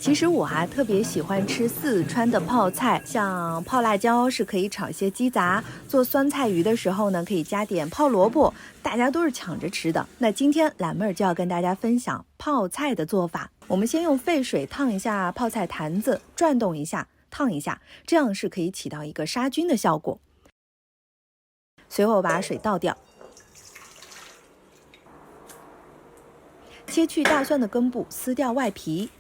其实我特别喜欢吃四川的泡菜，像泡辣椒是可以炒一些鸡杂，做酸菜鱼的时候呢，可以加点泡萝卜，大家都是抢着吃的。那今天懒妹儿就要跟大家分享泡菜的做法。我们先用沸水烫一下泡菜坛子，转动一下，烫一下，这样是可以起到一个杀菌的效果。随后把水倒掉，切去大蒜的根部，撕掉外皮。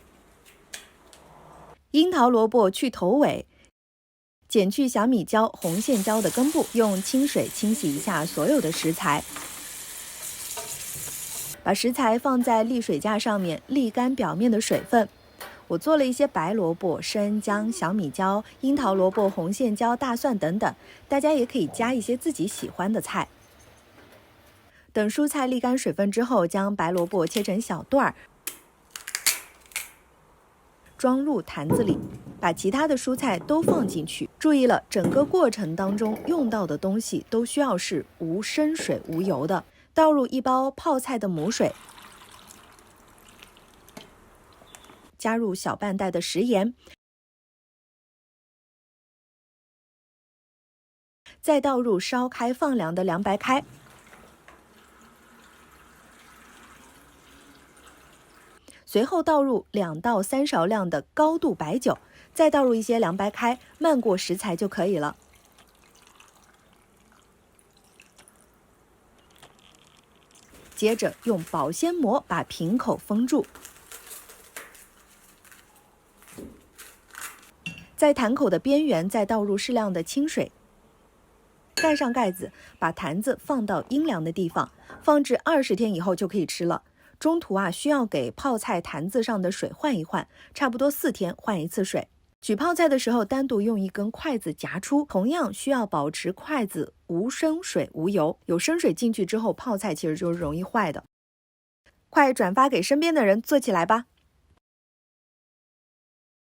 樱桃萝卜去头尾，剪去小米椒、红线椒的根部，用清水清洗一下所有的食材。把食材放在沥水架上面，沥干表面的水分。我做了一些白萝卜、生姜、小米椒、樱桃萝卜、红线椒、大蒜等等，大家也可以加一些自己喜欢的菜。等蔬菜沥干水分之后，将白萝卜切成小段儿，装入坛子里，把其他的蔬菜都放进去。注意了，整个过程当中用到的东西都需要是无生水无油的。倒入1包泡菜的母水，加入小半袋的食盐，再倒入烧开放凉的凉白开。随后倒入2到3勺量的高度白酒，再倒入一些凉白开，漫过食材就可以了。接着用保鲜膜把瓶口封住，在坛口的边缘再倒入适量的清水，盖上盖子，把坛子放到阴凉的地方，放置20天以后就可以吃了。中途需要给泡菜坛子上的水换一换，差不多4天换一次水。取泡菜的时候单独用一根筷子夹出，同样需要保持筷子无生水无油，有生水进去之后，泡菜其实就是容易坏的。快转发给身边的人，做起来吧。